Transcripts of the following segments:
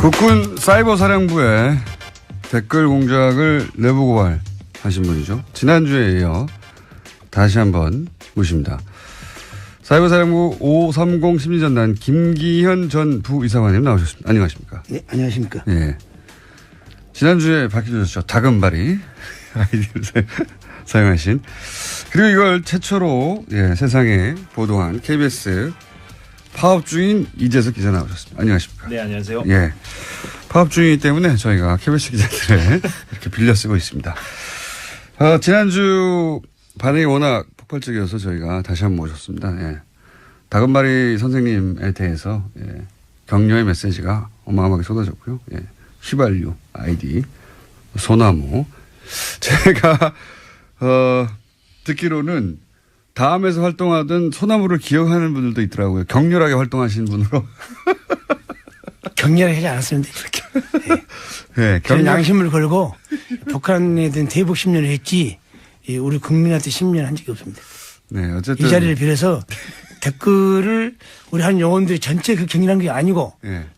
국군 사이버사령부에 댓글 공작을 내부 고발하신 분이죠. 지난주에 이어 다시 한번 모십니다. 사이버사령부 530 심리전단 김기현 전 부이사관님 나오셨습니다. 안녕하십니까? 네, 안녕하십니까? 예. 지난주에 밝혀주셨죠. 다금바리 아이디를 사용하신. 그리고 이걸 최초로 세상에 보도한 KBS 파업 중인 이재석 기자 나오셨습니다. 안녕하십니까? 네, 안녕하세요. 예. 파업 중이기 때문에 저희가 KBS 기자들을 이렇게 빌려 쓰고 있습니다. 지난주 반응이 워낙 폭발적이어서 저희가 다시 한번 모셨습니다. 예. 다금바리 선생님에 대해서 격려의 메시지가 어마어마하게 쏟아졌고요. 예. 휘발유 아이디 소나무. 제가 듣기로는 다음에서 활동하던 소나무를 기억하는 분들도 있더라고요. 격렬하게 활동하시는 분으로. 격렬하게 하지 않았습니다. 네, 저는 양심을 걸고 북한에 대한 대북 10년을 했지 우리 국민한테 10년 한 적이 없습니다. 네, 어쨌든 이 자리를 빌어서 댓글을 우리 한 영혼들이 전체 그 격렬한 게 아니고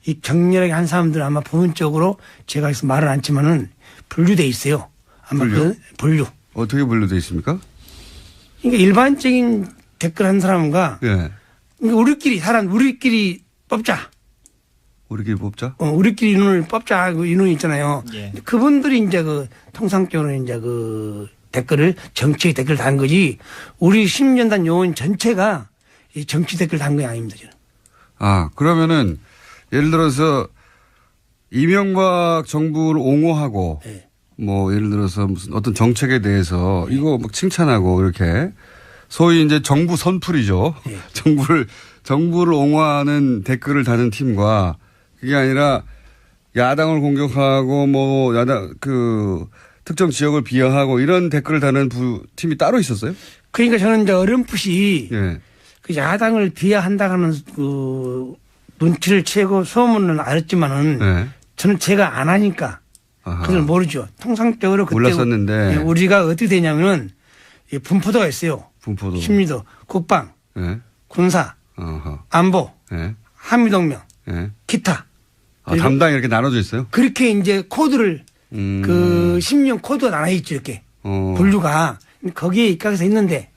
이 격렬하게 한 사람들 아마 부분적으로 제가 여기서 말은 않지만은 분류돼 있어요. 아마 분류. 어떻게 분류돼 있습니까? 그러니까 일반적인 댓글 한 사람과 그러니까 우리끼리 뽑자. 우리끼리 뽑자? 우리끼리 인원을 뽑자. 그 인원이 있잖아요. 예. 그분들이 이제 통상적으로 이제 댓글을 정치 댓글 단 거지 우리 10년단 요원 전체가 이 정치 댓글 단 게 아닙니다. 저는. 아, 그러면은 예를 들어서 이명박 정부를 옹호하고 뭐 예를 들어서 무슨 어떤 정책에 대해서 이거 막 칭찬하고 이렇게 소위 이제 정부 선풀이죠. 정부를 옹호하는 댓글을 다는 팀과 그게 아니라 야당을 공격하고 뭐 야당 특정 지역을 비하하고 이런 댓글을 다는 팀이 따로 있었어요? 그러니까 저는 이제 어렴풋이 그 야당을 비하한다는 눈치를 채고 소문은 알았지만은 저는 제가 안 하니까 그걸 모르죠. 통상적으로 그때 몰랐었는데 우리가 어떻게 되냐면은 분포도가 있어요. 분포도. 심리도, 국방, 군사, 안보, 한미동맹, 기타. 담당이 이렇게 나눠져 있어요? 그렇게 이제 코드를 그 10년 코드가 나눠 있죠. 이렇게 분류가 거기에 입각해서 있는데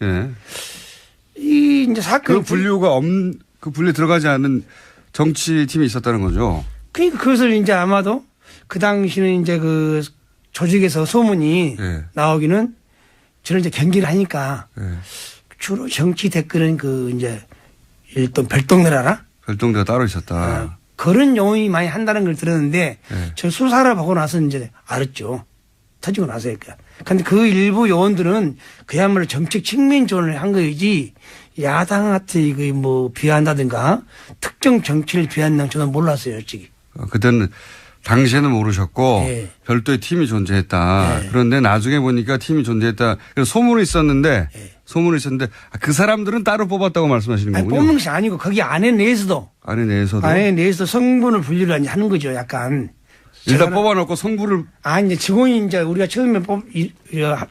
이 이제 사건 그 분류가 그 분류에 들어가지 않은 정치팀이 있었다는 거죠. 그러니까 그것을 이제 아마도 그 당시는 이제 그 조직에서 소문이 나오기는 저는 이제 경기를 하니까 주로 정치 댓글은 이제 일단 별동네라라? 별동네가 따로 있었다. 그런 용어이 많이 한다는 걸 들었는데 저 수사를 보고 나서 이제 알았죠. 터지고 나서니까. 근데 그 일부 요원들은 그야말로 정책 측면 지원을 한 거이지 야당한테 뭐 비한다든가 특정 정치를 비한다는 저는 몰랐어요, 솔직히. 그때는 당시에는 모르셨고 별도의 팀이 존재했다. 그런데 나중에 보니까 팀이 존재했다. 그래서 소문이 있었는데 그 사람들은 따로 뽑았다고 말씀하시는 거군요. 뽑는 것이 아니고 거기 안에 내에서도 성분을 분류를 하는 거죠. 약간. 일단 뽑아놓고 성부를. 이제 직원이 이제 우리가 처음에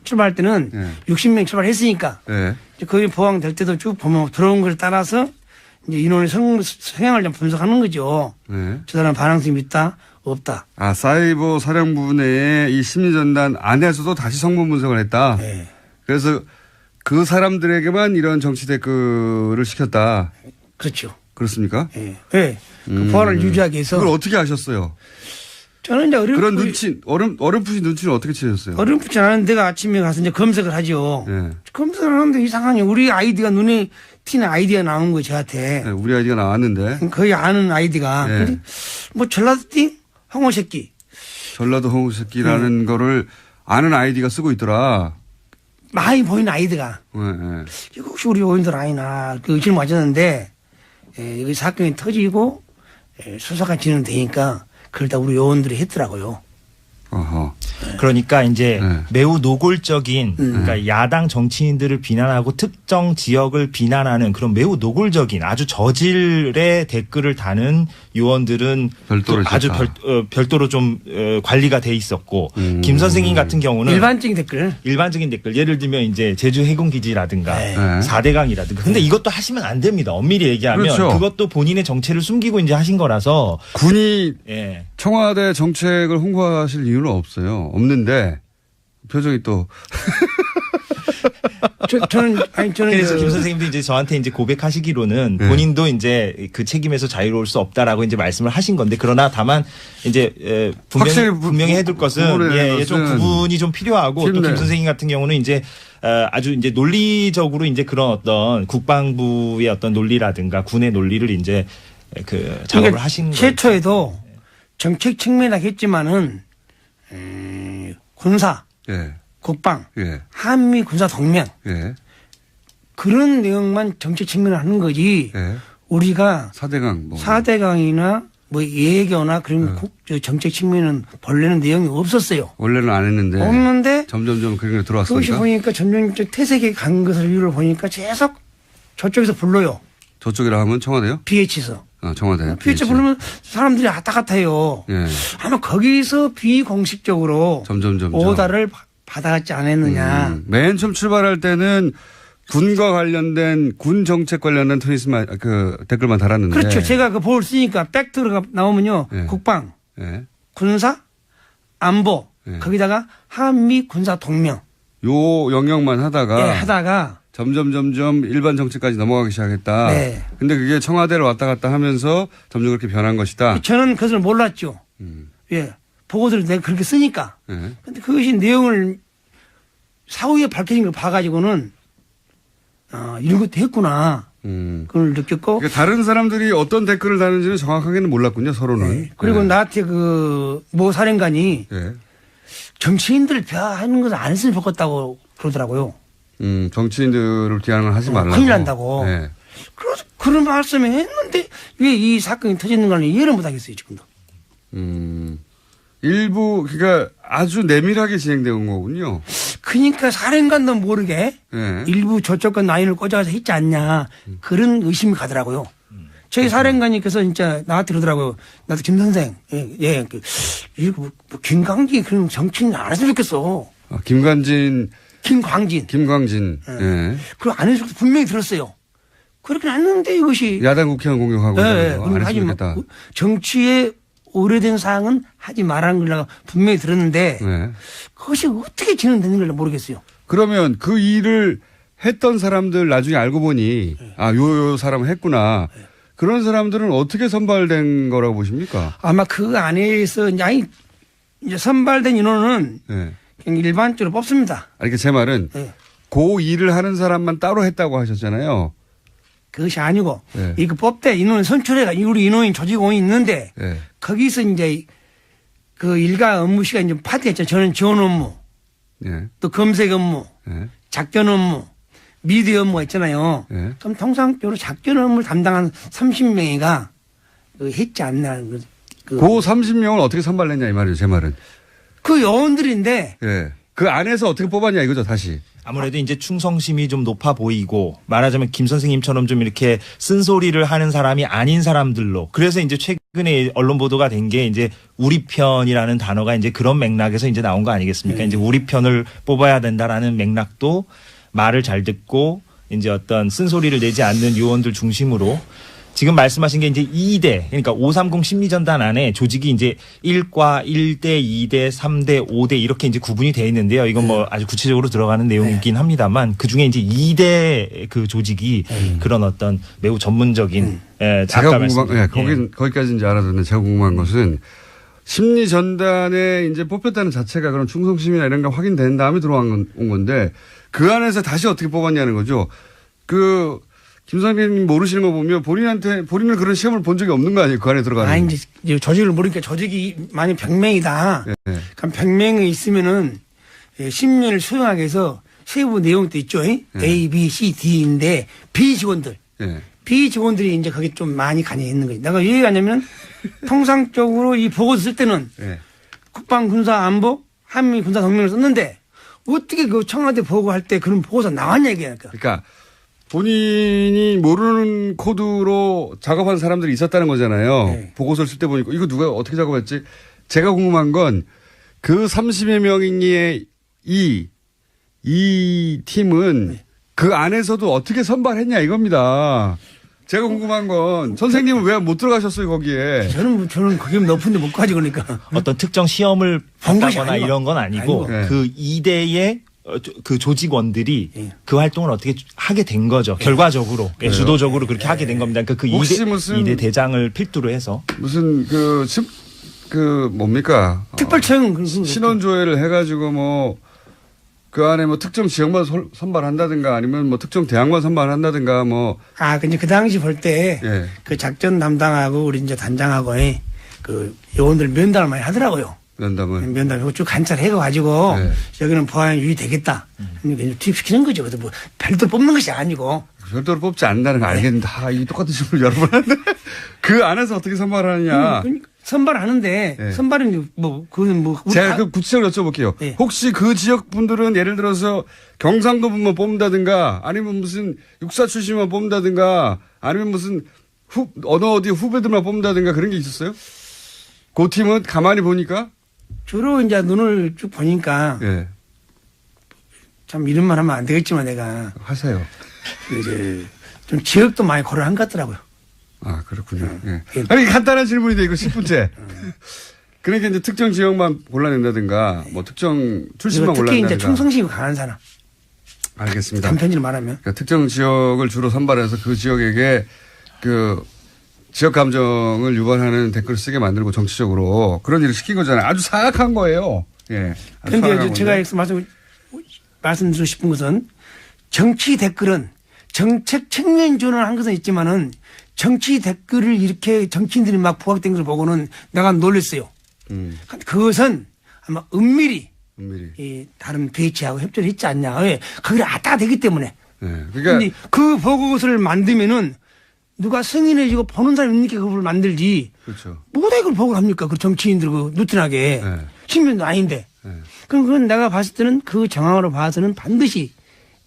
출발할 때는 60명 출발했으니까. 거기 보강될 때도 쭉 보면 들어온 걸 따라서 이제 인원의 성향을 좀 분석하는 거죠. 저 사람 반항성이 있다, 없다. 사이버 사령부 내에 이 심리전단 안에서도 다시 성분 분석을 했다. 그래서 그 사람들에게만 이런 정치 댓글을 시켰다. 그렇죠. 그렇습니까? 그 보안을 유지하기 위해서. 그걸 어떻게 아셨어요? 저는 이제 그런 어렴풋이 눈치는 어떻게 채셨어요? 어렴풋이 않은 내가 아침에 가서 이제 검색을 하죠. 검색을 하는데 이상하니 우리 아이디가 눈에 튀는 아이디가 나온 거예요, 저한테. 우리 아이디가 나왔는데. 거의 아는 아이디가. 뭐 전라도 띵? 홍어새끼. 전라도 홍어새끼라는 거를 아는 아이디가 쓰고 있더라. 많이 보이는 아이디가. 이거 혹시 우리 요인들 아니나 그 의심을 맞았는데 여기 사건이 터지고 수사가 진행되니까 그걸 다 우리 요원들이 했더라고요. 어허. 그러니까 이제 네. 매우 노골적인 그러니까 야당 정치인들을 비난하고 특정 지역을 비난하는 그런 매우 노골적인 아주 저질의 댓글을 다는 요원들은 별도로 또 아주 있었다. 별도로 좀 관리가 돼 있었고 김 선생님 같은 경우는 일반적인 댓글. 일반적인 댓글 예를 들면 이제 제주 해군기지라든가 네. 4대강이라든가 근데 이것도 하시면 안 됩니다. 엄밀히 얘기하면 그렇죠. 그것도 본인의 정체를 숨기고 이제 하신 거라서 군이 예. 청와대 정책을 홍보하실 이유는 없어요. 없는데 표정이 또 저는 그래서 김 선생님도 이제 저한테 이제 고백하시기로는 네. 본인도 이제 그 책임에서 자유로울 수 없다라고 이제 말씀을 하신 건데 그러나 다만 이제 확실히 분명히 해둘 것은 구분해야 좀 것은 구분이 좀 필요하고 또 힘내. 김 선생님 같은 경우는 이제 아주 이제 논리적으로 이제 그런 어떤 국방부의 어떤 논리라든가 군의 논리를 이제 그 작업을 하신 거예요. 최초에도 정책 측면이라겠지만은 군사, 예. 국방, 예. 한미 군사 동맹 예. 그런 내용만 정책 측면을 하는 거지. 예. 우리가 4대강 뭐 4대강이나 뭐 예교나 그런 저 정책 측면은 본래는 내용이 없었어요. 원래는 안 했는데 없는데 점점점 그런 게 그것이 들어왔으니까 보니까 점점 퇴색에 간 것을 이유를 보니까 계속 저쪽에서 불러요. 저쪽이라 하면 청와대요? BH에서. 청와대. BH 부르면 사람들이 왔다 갔다 해요. 예. 아마 거기서 비공식적으로 점점점 오다를 받아갔지 않았느냐. 맨 처음 출발할 때는 군과 관련된 군 정책 관련된 트윗만 그 댓글만 달았는데 그렇죠. 제가 그 볼 쓰니까 팩트가 나오면요. 네. 국방, 예. 군사, 안보 네. 거기다가 한미 군사 동맹 요 영역만 하다가 하다가 점점 일반 정책까지 넘어가기 시작했다. 네. 근데 그게 청와대를 왔다 갔다 하면서 점점 그렇게 변한 것이다. 저는 그것을 몰랐죠. 예. 보고서를 내가 그렇게 쓰니까. 예. 근데 그것이 내용을 사후에 밝혀진 걸 봐가지고는 이것도 했구나. 그걸 느꼈고. 그러니까 다른 사람들이 어떤 댓글을 다는지는 정확하게는 몰랐군요, 서로는. 네. 그리고 예. 나한테 그 모 사령관이 예. 정치인들 비하하는 것을 안 했으면 좋겠다고 그러더라고요. 정치인들을 비하는 걸 하지 말라고. 큰일 난다고. 예. 그래서 그런 말씀을 했는데 왜 이 사건이 터지는 걸 이해를 못 하겠어요, 지금도. 일부 그러니까 아주 내밀하게 진행된 거군요. 그러니까 사령관도 모르게 예. 일부 저쪽과 라인을 꽂아서 했지 않냐 그런 의심이 가더라고요. 저희 사령관님께서 진짜 나한테 그러더라고요. 나도 김 선생, 이거 뭐 김광진 그런 정치인 안 했으면 좋겠어. 김광진. 예. 그거 안 했으면 분명히 들었어요. 그렇게 안 했는데 이것이. 야당 국회의원 공격하고. 예, 안 했으면 좋겠다. 정치에 오래된 사항은 하지 말라는 걸 분명히 들었는데 네. 그것이 어떻게 진행되는 걸 모르겠어요. 그러면 그 일을 했던 사람들 나중에 알고 보니 요 사람은 했구나. 그런 사람들은 어떻게 선발된 거라고 보십니까? 아마 그 안에서 이제 선발된 인원은 네. 그냥 일반적으로 뽑습니다. 그러니까 제 말은 네. 그 일을 하는 사람만 따로 했다고 하셨잖아요. 그것이 아니고 네. 이거 뽑대 인원 선출해가 우리 인원이 조직원이 있는데 네. 거기서 이제 그 일가 업무 시간이 좀 파트했죠. 저는 지원 업무, 네. 또 검색 업무, 네. 작전 업무, 미디어 업무가 있잖아요. 네. 그럼 통상적으로 작전 업무를 담당한 30명이가 했지 않나. 그 30명을 어떻게 선발했냐 이 말이에요. 제 말은. 그 요원들인데 예. 그 안에서 어떻게 뽑았냐 이거죠 다시. 아무래도 이제 충성심이 좀 높아 보이고 말하자면 김 선생님처럼 좀 이렇게 쓴소리를 하는 사람이 아닌 사람들로 그래서 이제 최근에 언론 보도가 된 게 이제 우리 편이라는 단어가 이제 그런 맥락에서 이제 나온 거 아니겠습니까? 이제 우리 편을 뽑아야 된다라는 맥락도 말을 잘 듣고 이제 어떤 쓴소리를 내지 않는 요원들 중심으로 지금 말씀하신 게 이제 2대, 그러니까 530 심리전단 안에 조직이 이제 1과 1대, 2대, 3대, 5대 이렇게 이제 구분이 되어 있는데요. 이건 뭐 아주 구체적으로 들어가는 내용이긴 합니다만 그 중에 이제 2대 그 조직이 그런 어떤 매우 전문적인 제가 궁금한, 거기까지 이제 알아듣는데 제가 궁금한 것은 심리 전단에 이제 뽑혔다는 자체가 그런 충성심이나 이런 거 확인된 다음에 온 건데 그 안에서 다시 어떻게 뽑았냐는 거죠. 김 선생님 모르시는 거 보면 본인은 그런 시험을 본 적이 없는 거 아니에요? 그 안에 들어가는. 이제 조직을 모르니까 조직이 만약 100명이다. 네. 그럼 100명이 있으면은 10년을 수용하게 해서 세부 내용도 있죠. A, B, C, D인데 B 직원들. 네. B 직원들이 이제 거기 좀 많이 관여했는 거지. 내가 왜 얘기하냐면 통상적으로 이 보고서 쓸 때는 네. 국방 군사 안보 한미 군사 동맹을 썼는데 어떻게 그 청와대 보고할 때 그런 보고서 나왔냐 이게니까. 그러니까 본인이 모르는 코드로 작업한 사람들이 있었다는 거잖아요. 네. 보고서를 쓸 때 보니까 이거 누가 어떻게 작업했지? 제가 궁금한 건 그 30여 명의 이 팀은 그 안에서도 어떻게 선발했냐 이겁니다. 제가 궁금한 건 선생님은 왜 못 들어가셨어요 거기에? 저는 거기 높은데 못 가지 그러니까. 어떤 특정 시험을 본 것이 봤다거나 아니고. 이런 건 아니고 아니고. 네. 그 이대의 그 조직원들이 예. 그 활동을 어떻게 하게 된 거죠. 결과적으로 주도적으로 그렇게 하게 된 겁니다. 그러니까 그 혹시 이대, 무슨- 이대 대장을 필두로 해서 무슨 그 뭡니까? 특별청 신원조회를 해가지고 뭐 그 안에 뭐 특정 지역만 선발한다든가 아니면 뭐 특정 대학만 선발한다든가 뭐 근데 그 당시 볼 때 예. 그 작전 담당하고 우리 이제 단장하고 그 요원들 면담을 많이 하더라고요. 면담을. 면담하고 쭉 관찰해가지고 네. 여기는 보안 유리 되겠다. 그러니까 투입시키는 거죠. 그래서 뭐 별도로 뽑는 것이 아니고. 별도로 뽑지 않는다는 거 알겠는데 이 똑같은 질문을 여러 번 하는데 그 안에서 어떻게 선발하느냐. 그러니까 선발하는데 네. 선발은 뭐 그거는 뭐 우리 제가 다- 그 구체적으로 여쭤볼게요. 네. 혹시 그 지역 분들은 예를 들어서 경상도 분만 뽑는다든가 아니면 무슨 육사 출신만 뽑는다든가 아니면 무슨 어디 후배들만 뽑는다든가 그런 게 있었어요? 그 팀은 가만히 보니까 주로 이제 눈을 쭉 보니까 예. 참 이런 말 하면 안 되겠지만 내가 하세요. 이제 좀 지역도 많이 고려한 것 같더라고요. 아, 그렇군요. 예. 예. 아니, 간단한 질문인데, 이거 10분째. 그러니까 이제 특정 지역만 골라낸다든가, 뭐 특정 출신만 그리고 특히 이제 골라낸다든가. 충성심이 강한 사람. 알겠습니다. 간편히를 말하면. 그러니까 특정 지역을 주로 선발해서 그 지역에게 그 지역 감정을 유발하는 댓글을 쓰게 만들고 정치적으로 그런 일을 시킨 거잖아요. 아주 사악한 거예요. 예. 아주 그런데 사악한 제가 건데. 말씀드리고 싶은 것은 정치 댓글은 정책 측면 지원을 한 것은 있지만은 정치 댓글을 이렇게 정치인들이 막 부각된 걸 보고는 내가 놀랐어요. 그것은 아마 은밀히 은밀히. 이 다른 BH하고 협조를 했지 않냐. 왜? 거기를 아따가 되기 때문에. 예. 근데 그러니까 그 보고서를 만들면은 누가 승인해주고 보는 사람이 있는 게 그걸 만들지. 그렇죠. 뭐다 이걸 보고를 합니까? 그 정치인들 그 누티나게. 네. 신변도 아닌데. 네. 그럼 그건 내가 봤을 때는 그 정황으로 봐서는 반드시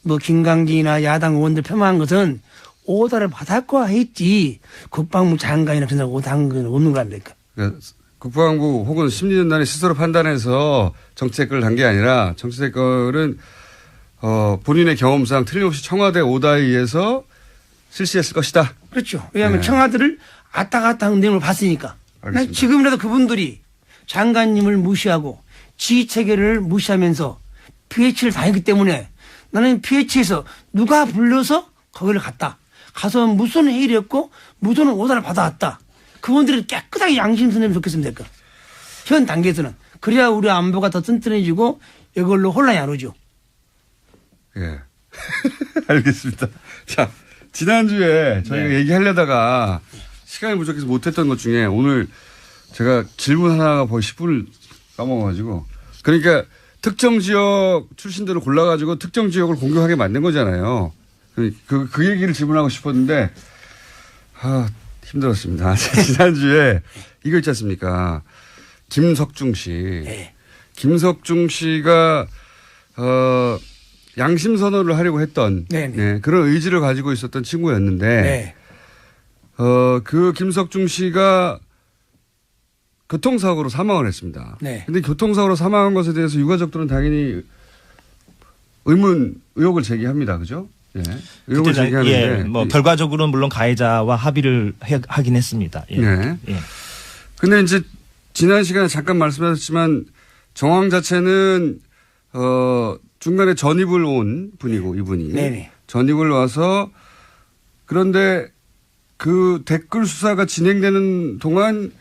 뭐 김강진이나 야당 의원들 폄하한 것은 오다를 받았고 했지 국방부 장관이나 그런 사람 오다한 건 없는 거 아닙니까? 그러니까 국방부 혹은 심리전단이 스스로 판단해서 정치댓글을 단 게 아니라 정치댓글은 본인의 경험상 틀림없이 청와대 오다에 의해서 실시했을 것이다. 그렇죠. 왜냐하면 네. 청와대를 아따 갔다 하는 내용을 봤으니까. 알겠습니다. 지금이라도 그분들이 장관님을 무시하고 지휘체계를 무시하면서 PH를 다녔기 때문에 나는 PH에서 누가 불러서 거기를 갔다. 가서 무슨 회의를 했고 무슨 오다를 받아왔다. 그분들이 깨끗하게 양심선 내면 좋겠으면 될까. 현 단계에서는. 그래야 우리 안보가 더 튼튼해지고 이걸로 혼란이 안 오죠. 예. 알겠습니다. 자, 지난주에 저희가 네. 얘기하려다가 시간이 부족해서 못했던 것 중에 오늘 제가 질문 하나가 거의 10분을 까먹어가지고 그러니까 특정 지역 출신들을 골라가지고 특정 지역을 공격하게 만든 거잖아요. 그 얘기를 질문하고 싶었는데 힘들었습니다. 지난주에 이거 있지 않습니까? 김석중 씨. 네. 김석중 씨가 양심 선언을 하려고 했던 네네. 네, 그런 의지를 가지고 있었던 친구였는데 네. 그 김석중 씨가 교통사고로 사망을 했습니다. 네. 근데 교통사고로 사망한 것에 대해서 유가족들은 당연히 의혹을 제기합니다. 그죠? 예. 의혹을 그때 제기하는데. 뭐 결과적으로는 물론 가해자와 합의를 하긴 했습니다. 예. 네. 예. 근데 이제 지난 시간에 잠깐 말씀하셨지만 정황 자체는 중간에 전입을 온 분이고 이분이 네네. 전입을 와서 그런데 그 댓글 수사가 진행되는 동안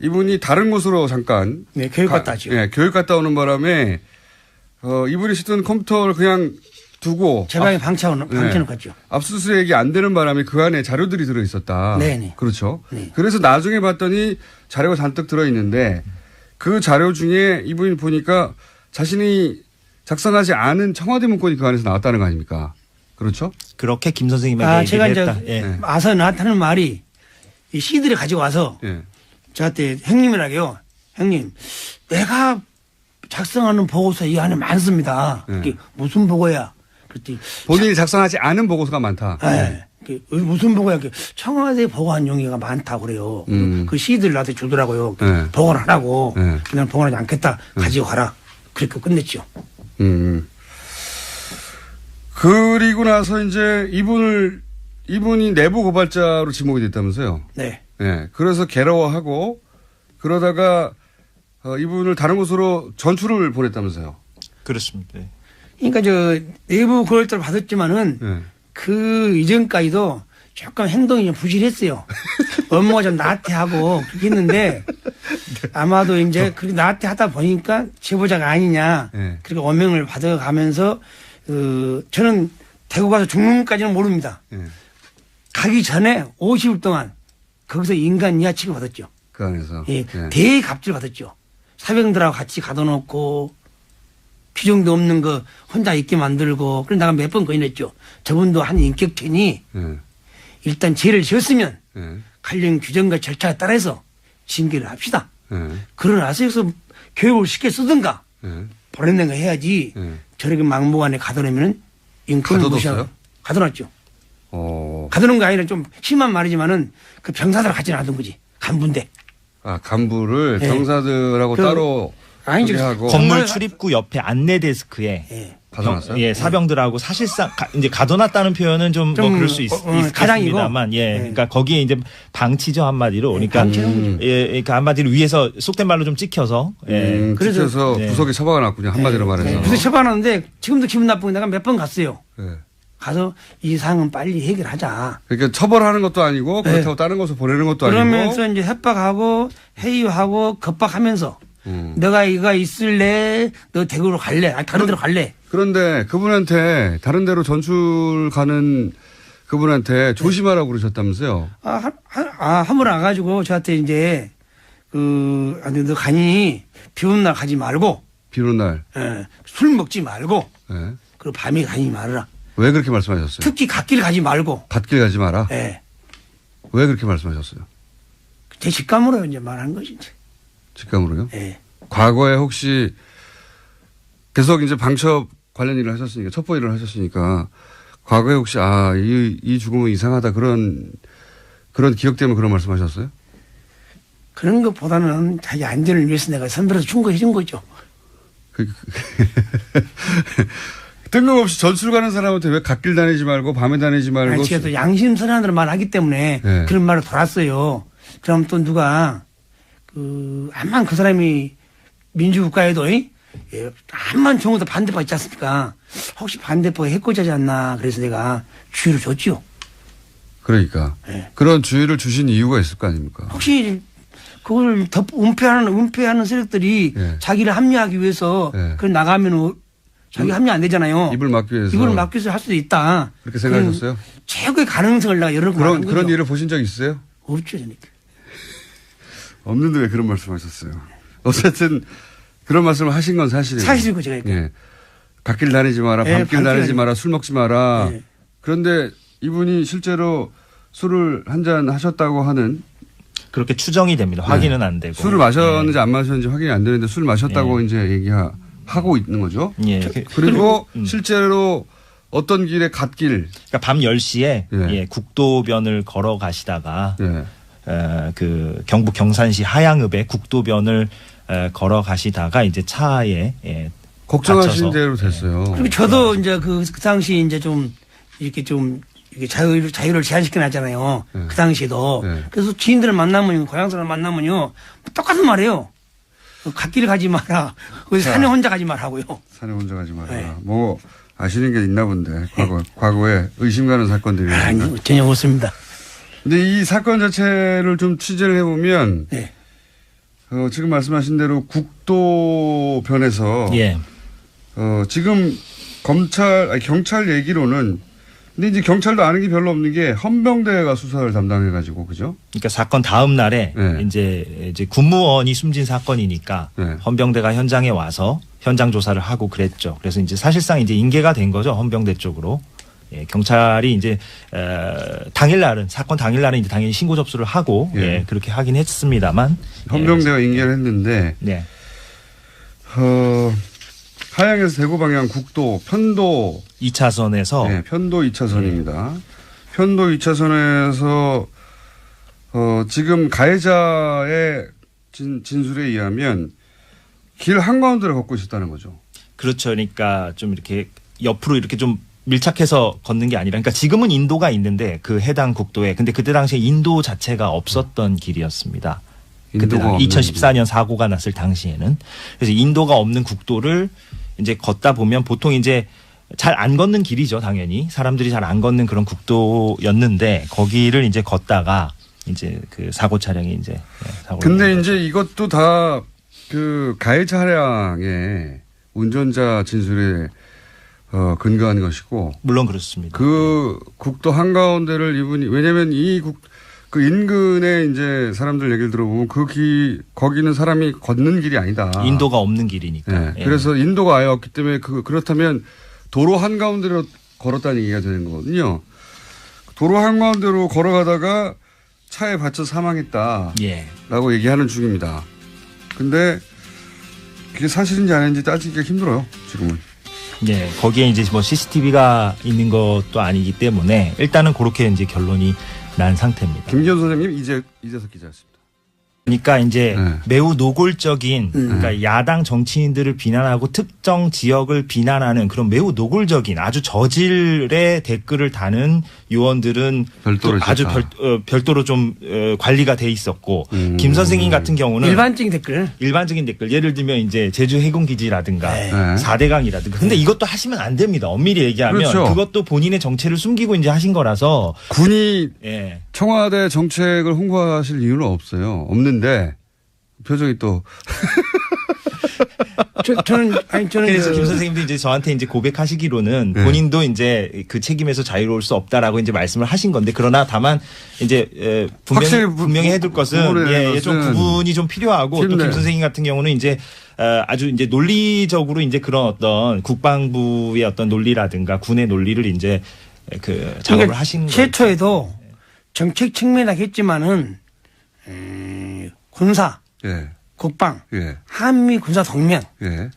이분이 다른 곳으로 잠깐 네, 교육 갔다 하죠. 예, 교육 갔다 오는 바람에 이분이 쓰던 컴퓨터를 그냥 두고 제 방에 방치해놓고 갔죠. 압수수색이 안 되는 바람에 그 안에 자료들이 들어 있었다. 네네. 그렇죠. 네. 그래서 나중에 봤더니 자료가 잔뜩 들어 있는데 그 자료 중에 이분이 보니까 자신이 작성하지 않은 청와대 문건이 그 안에서 나왔다는 거 아닙니까? 그렇죠? 그렇게 김 선생님에게 제가 얘기를 이제 했다. 예. 네. 와서 나한테 하는 말이 이 CD를 가지고 와서 예. 저한테 형님이라고요. 형님, 내가 작성하는 보고서 이 안에 많습니다. 그게 무슨 보고야? 그랬더니 본인이 작성하지 않은 보고서가 많다. 네. 무슨 보고야? 청와대 보고한 용의가 많다고 그래요. 그 시들을 나한테 주더라고요. 네. 보고를 하라고. 네. 그냥 보고하지 않겠다. 가지고 가라. 그렇게 끝냈죠. 그리고 나서 이제 이분이 내부 고발자로 지목이 됐다면서요. 네. 네. 그래서 괴로워하고 그러다가 이분을 다른 곳으로 전출을 보냈다면서요. 그렇습니다. 네. 그러니까 내부 고발자를 받았지만은 네. 그 이전까지도 조금 행동이 좀 부실했어요. 업무가 좀 나태하고 그렇게 했는데 아마도 이제 그렇게 나태하다 보니까 제보자가 아니냐. 네. 그렇게 어명을 받아가면서 저는 대구 가서 죽는까지는 모릅니다. 네. 가기 전에 50일 동안 거기서 인간 이하 취급 받았죠. 그 안에서. 예, 네. 대갑질 받았죠. 사병들하고 같이 가둬놓고 규정도 없는 거 혼자 있게 만들고 그래서 내가 몇 번 거인했죠. 저분도 한 인격체니 네. 일단 죄를 지었으면 네. 관련 규정과 절차에 따라서 징계를 합시다. 네. 그러나서 여기서 교육을 쉽게 쓰든가 네. 보내는 거 해야지 네. 저렇게 막무가내 가둬놓으면 인권을 가둬뒀어요? 무시하고 가둬놨죠. 어. 가두는 거 아니라 좀 심한 말이지만은 그 병사들 같이 놔둔 거지. 간부인데. 아, 간부를 네. 병사들하고 그- 따로 아니죠. 하고 건물 정말- 출입구 옆에 안내 데스크에 예. 가둬놨어요? 예, 사병들하고 사실상 이제 가둬놨다는 표현은 좀 뭐 좀, 그럴 수 가장이고. 있겠습니다만, 예, 네. 그러니까 거기에 이제 방치죠 한마디로, 그러니까 방치는 거죠. 예, 그러니까 한마디로 위에서 속된 말로 좀 찍혀서, 예, 그래서- 그래서 네. 구석에 처박아 놨군요. 한마디로 말해서. 그래서 처벌하는데 지금도 기분 나쁘고 내가 몇 번 갔어요. 네. 가서 이 사항은 빨리 해결하자. 그러니까 처벌하는 것도 아니고 네. 그렇다고 다른 곳으로 보내는 것도 그러면서 아니고. 이제 협박하고 회유하고 겁박하면서 너가 이거 있을래? 너 대구로 갈래? 아니 다른 데로 갈래? 그런데 그분한테 다른 데로 전출 가는 그분한테 조심하라고 그러셨다면서요. 함을 안 가지고 저한테 이제 아니 너 가니 비 오는 날 가지 말고 비 오는 날. 술 먹지 말고 네. 그리고 밤에 가지 말아라. 왜 그렇게 말씀하셨어요? 특히 갓길 가지 말고. 갓길 가지 마라. 예. 왜 그렇게 말씀하셨어요? 제 직감으로 이제 말한 것이 이제. 직감으로요? 예. 과거에 혹시 계속 이제 방첩 관련 일을 하셨으니까 첩보 일을 하셨으니까 과거에 혹시 이 죽음은 이상하다 그런 기억 때문에 그런 말씀하셨어요? 그런 것보다는 자기 안전을 위해서 내가 선별해서 충고해 준 거죠. 뜬금없이 전출 가는 사람한테 왜 갓길 다니지 말고 밤에 다니지 말고. 아니, 제가 또 양심선언으로 말하기 때문에 네. 그런 말을 돌았어요. 그럼 또 누가 암만 그 사람이 민주국가에도 암만 좋은 것도 반대파 있지 않습니까? 혹시 반대파가 해코지하지 않나 그래서 내가 주의를 줬지요. 그러니까 네. 그런 주의를 주신 이유가 있을 거 아닙니까? 혹시 그걸 은폐하는 세력들이 네. 자기를 합리화하기 위해서 네. 그 나가면 자기 합리 안 되잖아요. 입을 막기 위해서. 입을 막기 위해서 할 수도 있다. 그렇게 생각하셨어요? 최고의 가능성을 내가 여러 번 말한 거죠. 그런 일을 보신 적 있으세요? 없죠, 저는. 없는데 왜 그런 말씀하셨어요? 어쨌든 그런 말씀을 하신 건 사실이에요. 사실이고 제가 이렇게. 예. 갓길 다니지 마라, 예, 밤길 다니지 마라, 술 먹지 마라. 예. 그런데 이분이 실제로 술을 한 잔 하셨다고 하는 그렇게 추정이 됩니다. 확인은 안 되고. 술을 마셨는지 안 마셨는지 확인이 안 되는데 술 마셨다고 이제 얘기하고 있는 거죠. 예. 그리고 실제로 어떤 길에 갓길. 그러니까 밤 10시에 예. 예, 국도변을 걸어 가시다가 예. 그 경북 경산시 하양읍에 국도변을 걸어 가시다가 이제 차에 걱정하신 다쳐서. 대로 됐어요. 그리고 저도 이제 그 당시 이제 좀 이렇게 자유를 제한시켜 놨잖아요. 네. 그 당시에도. 네. 그래서 지인들을 만나면요, 고향 사람 만나면요, 똑같은 말이에요. 갓길 가지 마라. 산에 혼자 가지 말라고요. 산에 혼자 가지 마라. 네. 뭐 아시는 게 있나 본데 과거에 의심 가는 사건들이. 아니, 전혀 없습니다. 근데 이 사건 자체를 좀 취재를 해보면 네. 지금 말씀하신 대로 국도변에서 예. 지금 경찰 얘기로는 근데 이제 경찰도 아는 게 별로 없는 게 헌병대가 수사를 담당해가지고 그죠? 그러니까 사건 다음 날에 네. 이제 군무원이 숨진 사건이니까 네. 헌병대가 현장에 와서 현장 조사를 하고 그랬죠. 그래서 이제 사실상 이제 인계가 된 거죠. 헌병대 쪽으로. 예, 경찰이 이제 당일날은 사건 당일날은 이제 당연히 신고 접수를 하고 예. 예, 그렇게 하긴 했습니다만 헌병대가 인계를 했는데 네. 하양에서 대구 방향 국도 편도 2차선에서 네, 편도 2차선입니다. 편도 2차선에서 지금 가해자의 진술에 의하면 길 한가운데를 걷고 있었다는 거죠. 그렇죠. 그러니까 좀 이렇게 옆으로 이렇게 좀 밀착해서 걷는 게 아니라, 그러니까 지금은 인도가 있는데 그 해당 국도에, 근데 그때 당시에 인도 자체가 없었던 길이었습니다. 그때 인도가 없는 2014년 사고가 났을 당시에는. 그래서 인도가 없는 국도를 이제 걷다 보면 보통 이제 잘 안 걷는 길이죠, 당연히. 사람들이 잘 안 걷는 그런 국도였는데 거기를 이제 걷다가 이제 그 사고 차량이 이제 사고를. 근데 이제 이것도 다 그 가해 차량의 운전자 진술에 근거한 것이고. 물론 그렇습니다. 그 국도 한가운데를 이분이, 왜냐면 그 인근에 이제 사람들 얘기를 들어보면 거기는 사람이 걷는 길이 아니다. 인도가 없는 길이니까. 네. 예. 그래서 인도가 아예 없기 때문에 그렇다면 도로 한가운데로 걸었다는 얘기가 되는 거거든요. 도로 한가운데로 걸어가다가 차에 받쳐 사망했다라고 예. 얘기하는 중입니다. 근데 그게 사실인지 아닌지 따지기가 힘들어요, 지금은. 예, 거기에 이제 뭐 CCTV가 있는 것도 아니기 때문에 일단은 그렇게 이제 결론이 난 상태입니다. 김기현 선생님, 이재석 기자였습니다. 그러니까 이제 네. 매우 노골적인, 그러니까 야당 정치인들을 비난하고 특정 지역을 비난하는 그런 매우 노골적인 아주 저질의 댓글을 다는 요원들은 별도로 또 아주 있었다. 별도로 좀 관리가 돼 있었고, 김 선생님 같은 경우는 일반적인 댓글. 일반적인 댓글, 예를 들면 이제 제주 해군기지라든가 네. 4대강이라든가. 근데 이것도 하시면 안 됩니다. 엄밀히 얘기하면. 그렇죠. 그것도 본인의 정체를 숨기고 이제 하신 거라서. 군이 예. 청와대 정책을 홍보하실 이유는 없어요. 없는데 표정이 또 저는 그래서 김 선생님도 이제 저한테 이제 고백하시기로는 네. 본인도 이제 그 책임에서 자유로울 수 없다라고 이제 말씀을 하신 건데, 그러나 다만 이제 확실히 분명히 해둘 것은 구분해야 좀 것은 구분이 좀 필요하고, 또 쉽네. 김 선생님 같은 경우는 이제 아주 이제 논리적으로 이제 그런 어떤 국방부의 어떤 논리라든가 군의 논리를 이제 그 작업을 그러니까 하신 거예요. 최초에도 정책 측면이라고 했지만은 군사, 예, 국방, 예, 한미 군사 동맹 예,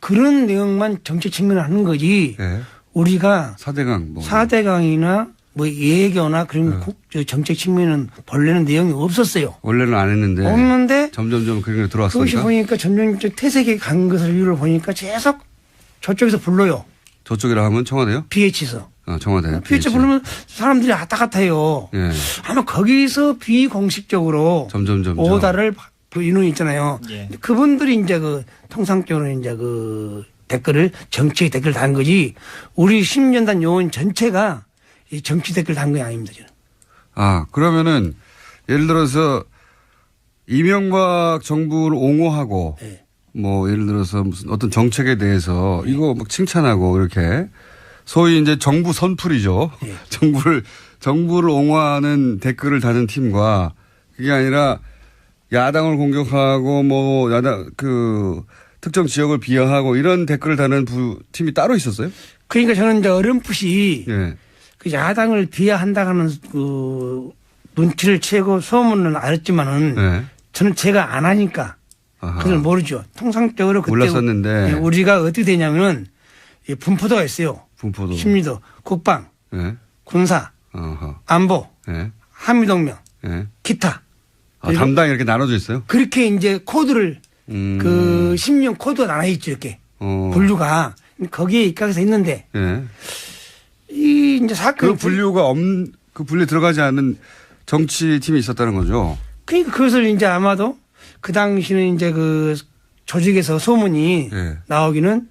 그런 내용만 정책 측면을 하는 거지. 예. 우리가 4대강 뭐 4대강이나 뭐 예교나 그런 저 정책 측면은 본래는 내용이 없었어요. 원래는 안 했는데 없는데 점점점 그런 게 그것이 들어왔으니까 보니까 점점 퇴색에 간 것을 이유를 보니까 계속 저쪽에서 불러요. 저쪽이라 하면 청와대요? BH에서. 청와대. BH 부르면 사람들이 왔다 갔다 해요. 예. 아마 거기서 비공식적으로 점점점 오다를 보이는 있잖아요. 예. 근데 그분들이 이제 그 통상적으로 이제 그 댓글을 정치 댓글 단 거지, 우리 신년단 요원 전체가 이 정치 댓글 단 거 아닙니다. 저는. 그러면은 예를 들어서 이명박 정부를 옹호하고 네. 뭐 예를 들어서 무슨 어떤 정책에 대해서 이거 막 칭찬하고 이렇게 소위 이제 정부 선풀이죠. 네. 정부를 옹호하는 댓글을 다는 팀과, 그게 아니라 야당을 공격하고 뭐 야당 그 특정 지역을 비하하고 이런 댓글을 다는 팀이 따로 있었어요? 그러니까 저는 이제 어렴풋이 예. 그 야당을 비하한다는 그 눈치를 채고 소문은 알았지만은 예. 저는 제가 안 하니까 아하. 그걸 모르죠. 통상적으로 그때 몰랐었는데. 우리가 어떻게 되냐면은 이 분포도가 있어요. 분포도. 심리도, 국방, 예. 군사, 아하. 안보, 예. 한미동맹, 예. 기타. 그리고 담당이 이렇게 나눠져 있어요? 그렇게 이제 코드를 그 심령 코드가 나눠 있죠, 이렇게. 분류가 거기에 입각해서 있는데 예. 이 이제 사건 그 분류에 들어가지 않은 정치팀이 있었다는 거죠. 그러니까 그것을 이제 아마도 그 당시는 이제 그 조직에서 소문이 예. 나오기는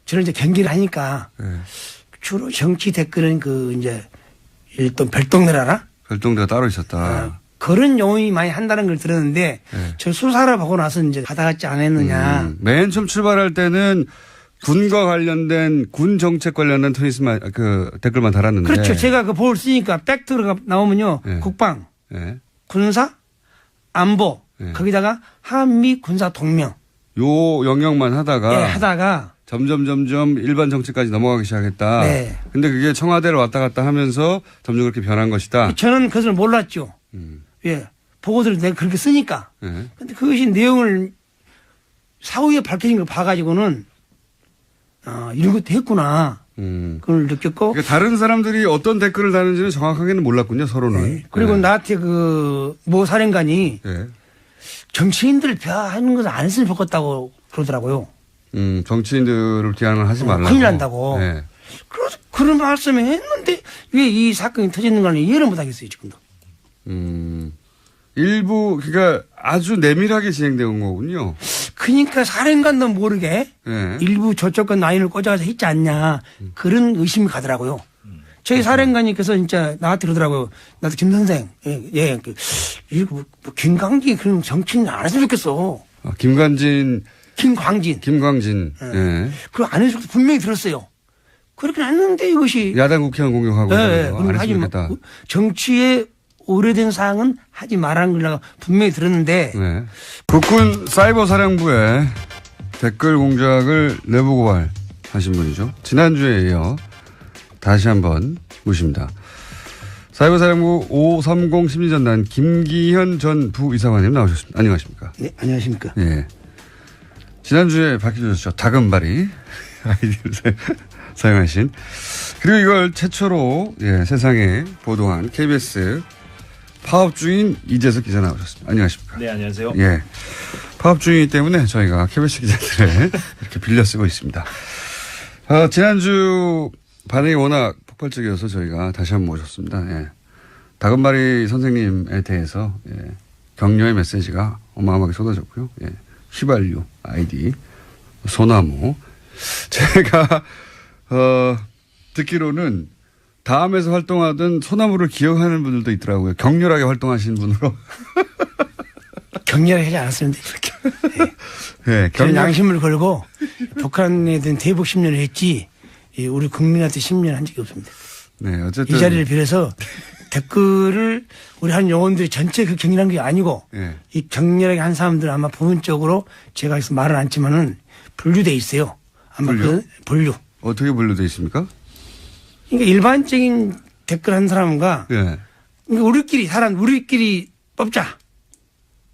저는 이제 경기를 하니까 예. 주로 정치 댓글은 그 이제 일단 별동네라나 별동대가 따로 있었다. 그런 용어이 많이 한다는 걸 들었는데 예. 저 수사를 보고 나서 이제 받아갔지 않았느냐. 맨 처음 출발할 때는 군과 관련된 군 정책 관련된 트윗만 그 댓글만 달았는데. 그렇죠. 제가 그 볼 쓰니까 팩트가 나오면요. 예. 국방, 예. 군사, 안보, 예. 거기다가 한미 군사 동맹 요 영역만 하다가 예, 하다가 점점 일반 정치까지 넘어가기 시작했다. 네. 근데 그게 청와대를 왔다 갔다 하면서 점점 그렇게 변한 것이다. 저는 그것을 몰랐죠. 예. 보고서를 내가 그렇게 쓰니까. 예. 근데 그것이 내용을 사후에 밝혀진 걸 봐가지고는 이런 것도 했구나. 그걸 느꼈고. 그러니까 다른 사람들이 어떤 댓글을 다는지는 정확하게는 몰랐군요, 서로는. 네. 그리고 네. 나한테 모 사령관이 네. 정치인들을 비하하는 것을 안 했으면 좋겠다고 그러더라고요. 정치인들을 비하는 하지 말라고. 큰일 난다고. 네. 그래서 그런 말씀을 했는데 왜 이 사건이 터지는 걸 이해를 못 하겠어요, 지금도. 일부, 그러니까 아주 내밀하게 진행된 거군요. 그러니까 사령관도 모르게 네. 일부 저쪽과 라인을 꽂아서 했지 않냐 그런 의심이 가더라고요. 저희 사령관님께서 진짜 나한테 그러더라고요. 나도 김 선생, 김광진 그런 정치인 안 했으면 좋겠어. 김광진. 네. 그거 안 해서 분명히 들었어요. 그렇게 안 했는데 이것이 야당 국회의원 공격하고. 네, 안 하지 했으면 마. 좋겠다. 정치에 오래된 사항은 하지 말라는 걸 분명히 들었는데 네. 국군 사이버 사령부에 댓글 공작을 내부 고발하신 분이죠. 지난주에 이어 다시 한번 모십니다. 사이버 사령부 530 심리전단 김기현 전 부이사관님 나오셨습니다. 안녕하십니까? 네, 안녕하십니까? 예. 지난주에 밝혀주셨죠. 다금바리 아이디를 사용하신. 그리고 이걸 최초로 세상에 보도한 KBS 파업주인 이재석 기자 나오셨습니다. 안녕하십니까? 네, 안녕하세요. 예. 파업주의이기 때문에 저희가 KBS 기자들을 이렇게 빌려 쓰고 있습니다. 지난주 반응이 워낙 폭발적이어서 저희가 다시 한번 모셨습니다. 예. 다금바리 선생님에 대해서 격려의 메시지가 어마어마하게 쏟아졌고요. 예. 휘발유, 아이디, 소나무. 제가, 듣기로는 다음에서 활동하던 소나무를 기억하는 분들도 있더라고요. 격렬하게 활동하신 분으로. 격렬하게 하지 않았습니다. 네, 저는 양심을 걸고 북한에 대한 대북 10년을 했지 우리 국민한테 10년 한 적이 없습니다. 네, 어쨌든. 이 자리를 빌어서 댓글을 우리 한 영혼들이 전체 그 격렬한 게 아니고 이 격렬하게 한 사람들 아마 부분적으로 제가 여기서 말은 않지만은 분류돼 있어요. 아마 분류. 어떻게 분류돼 있습니까? 그러니까 일반적인 댓글 한 사람과 예. 그러니까 우리끼리 뽑자.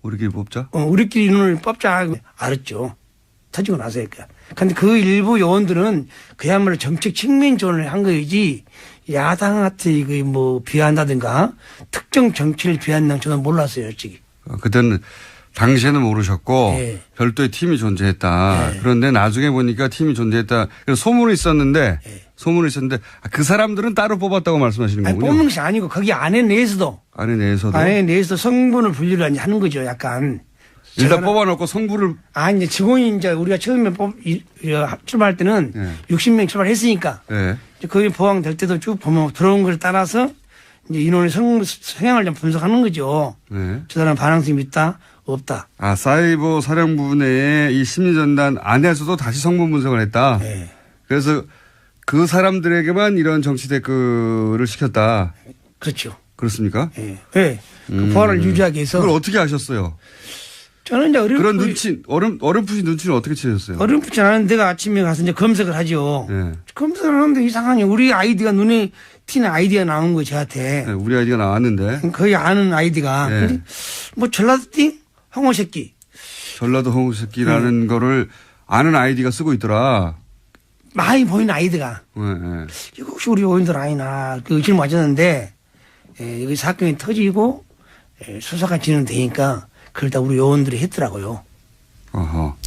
우리끼리 뽑자? 우리끼리 눈을 뽑자. 알았죠. 터지고 나서 그러니까. 근데 그 일부 요원들은 그야말로 정책 측면 지원을 한 거이지 야당한테 비한다든가 특정 정치를 비한다는 저는 몰랐어요, 솔직히. 그때는 당시에는 모르셨고 네. 별도의 팀이 존재했다. 네. 그런데 나중에 보니까 팀이 존재했다. 그래서 소문이 있었는데 그 사람들은 따로 뽑았다고 말씀하시는 아니, 거군요. 뽑는 것이 아니고 거기 안에 내에서도 성분을 분류를 하는 거죠, 약간. 일단 뽑아놓고 성부를. 이제 직원이 이제 우리가 처음에 출발할 때는 60명 출발했으니까. 네. 거기 보강될 때도 쭉 보면 들어온 걸 따라서 이제 인원의 성향을 좀 분석하는 거죠. 네. 저 사람 반항성이 있다, 없다. 사이버 사령부 내에 이 심리전단 안에서도 다시 성분 분석을 했다. 네. 그래서 그 사람들에게만 이런 정치 댓글을 시켰다. 그렇죠. 그렇습니까? 네. 네. 그 보안을 유지하기 위해서. 그걸 어떻게 아셨어요? 저는 이제 그런 어렴풋이 눈치를 어떻게 채셨어요? 어렴풋지 않은데 내가 아침에 가서 이제 검색을 하죠. 네. 검색을 하는데 이상하니 우리 아이디가 눈에 튀는 아이디가 나온 거예요, 저한테. 네, 우리 아이디가 나왔는데. 거의 아는 아이디가. 네. 근데 전라도띵 황호새끼. 전라도 홍새끼라는 거를 아는 아이디가 쓰고 있더라. 많이 보이는 아이디가. 네, 네. 이거 혹시 우리 요원들 아니나 그 의심을 맞았는데 여기 사건이 터지고 수사가 진행되니까 그걸 다 우리 요원들이 했더라고요. 어허.